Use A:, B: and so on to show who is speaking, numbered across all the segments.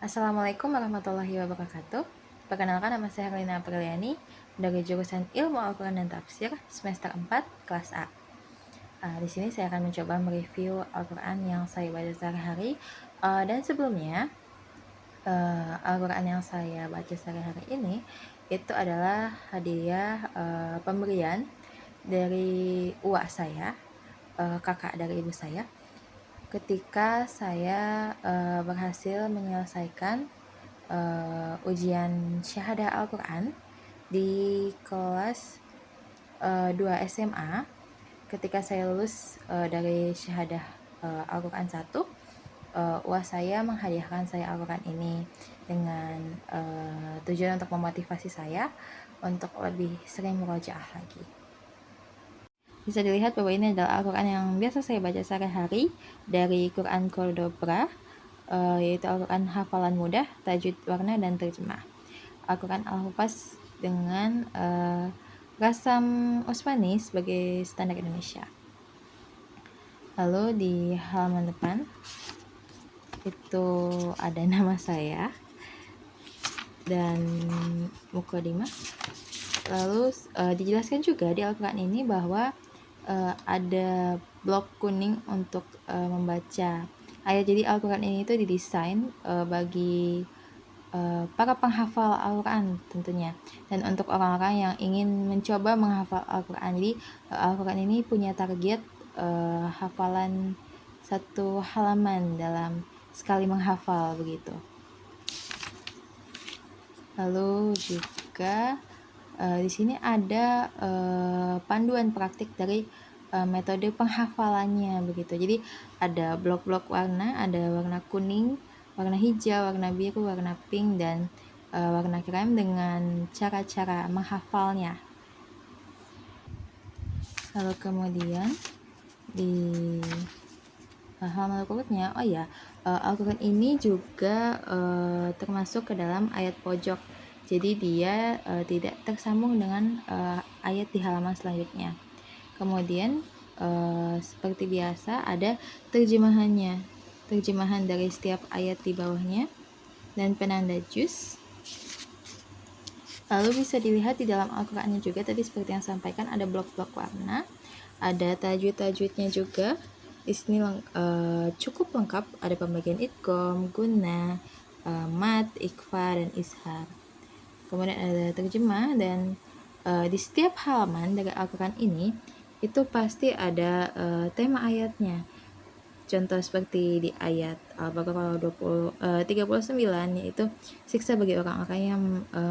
A: Assalamualaikum warahmatullahi wabarakatuh. Perkenalkan, nama saya Herlina Apriliani dari jurusan Ilmu Al-Quran dan Tafsir semester 4 kelas A. Di sini saya akan mencoba mereview Al-Quran yang saya baca sehari-hari. Dan sebelumnya, Al-Quran yang saya baca sehari-hari ini itu adalah hadiah pemberian dari uak saya, kakak dari ibu saya, ketika saya berhasil menyelesaikan ujian syahadah Al-Quran di kelas 2 SMA. Ketika saya lulus dari syahadah Al-Quran 1, uas saya menghadiahkan saya Al-Quran ini dengan tujuan untuk memotivasi saya untuk lebih sering murojaah lagi. Bisa dilihat bahwa ini adalah Al-Quran yang biasa saya baca sehari-hari dari Quran Cordobra, yaitu Al-Quran hafalan mudah, tajwid, warna, dan terjemah. Al-Quran Al-Hufaz dengan rasam Osmani sebagai standar Indonesia. Lalu di halaman depan itu ada nama saya dan mukadimah. Lalu dijelaskan juga di Al-Quran ini bahwa ada blok kuning untuk membaca ayat. Jadi Al-Quran ini itu didesain bagi para penghafal Al-Quran tentunya, dan untuk orang-orang yang ingin mencoba menghafal Al-Quran. Jadi Al-Quran ini punya target hafalan 1 halaman dalam sekali menghafal begitu. Lalu juga di sini ada panduan praktik dari metode penghafalannya begitu. Jadi ada blok-blok warna, ada warna kuning, warna hijau, warna biru, warna pink, dan warna krem dengan cara-cara menghafalnya. Lalu kemudian di halaman berikutnya, Al-Quran ini juga termasuk ke dalam ayat pojok. Jadi dia tidak tersambung dengan ayat di halaman selanjutnya. Kemudian seperti biasa ada terjemahannya, terjemahan dari setiap ayat di bawahnya, dan penanda juz. Lalu bisa dilihat di dalam Al-Qurannya juga, tadi seperti yang sampaikan, ada blok-blok warna, ada tajwid-tajwidnya juga. Di sini cukup lengkap, ada pembagian idgham, gunnah, mad, ikhfa, dan izhar. Kemudian ada terjemah, dan di setiap halaman dari Al-Quran ini itu pasti ada tema ayatnya. Contoh seperti di ayat Al-Baqarah 39, yaitu siksa bagi orang-orang yang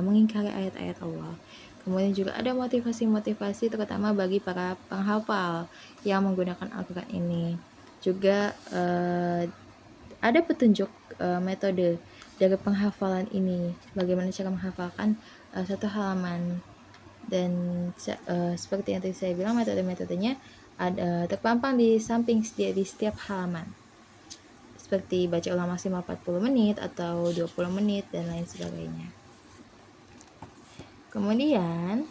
A: mengingkari ayat-ayat Allah. Kemudian juga ada motivasi-motivasi terutama bagi para penghafal yang menggunakan Al-Quran ini. Juga ada petunjuk metode dari penghafalan ini, bagaimana cara menghafalkan 1 halaman. Dan seperti yang tadi saya bilang, metode-metodenya ada terpampang di samping di setiap halaman, seperti baca ulang maksimal 40 menit atau 20 menit dan lain sebagainya. Kemudian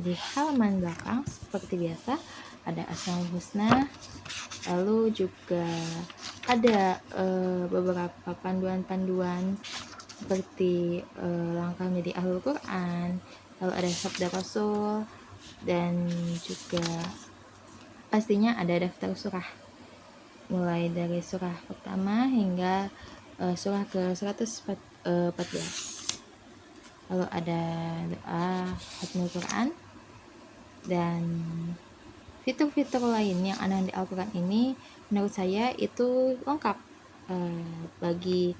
A: di halaman belakang seperti biasa ada Asmaul Husna. Lalu juga ada beberapa panduan-panduan seperti langkah menjadi ahlul Quran. Lalu ada sabda Rasul, dan juga pastinya ada daftar surah, mulai dari surah pertama hingga surah ke 114. Lalu ada doa khatmul Quran dan fitur-fitur lain yang ada di Al-Quran ini. Menurut saya itu lengkap bagi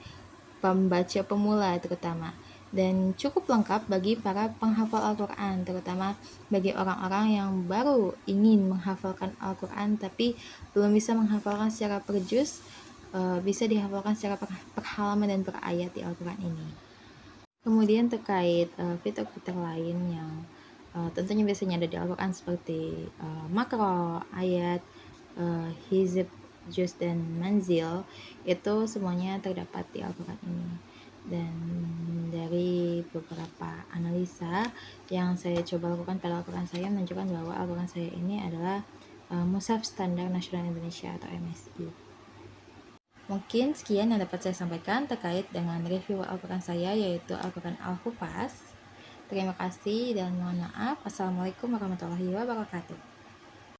A: pembaca pemula terutama, dan cukup lengkap bagi para penghafal Al-Quran, terutama bagi orang-orang yang baru ingin menghafalkan Al-Quran tapi belum bisa menghafalkan secara per juz. Bisa dihafalkan secara per halaman dan per ayat di Al-Quran ini. Kemudian terkait fitur-fitur lain yang tentunya biasanya ada di Al-Quran seperti makro, ayat, hizb, juz, dan manzil, itu semuanya terdapat di Al-Quran ini. Dan dari beberapa analisa yang saya coba lakukan pada Al-Quran saya menunjukkan bahwa Al-Quran saya ini adalah mushaf standar nasional Indonesia atau MSI. Mungkin sekian yang dapat saya sampaikan terkait dengan review Al-Quran saya, yaitu Al-Quran Al-Hufaz. Terima kasih dan mohon maaf. Assalamualaikum warahmatullahi wabarakatuh.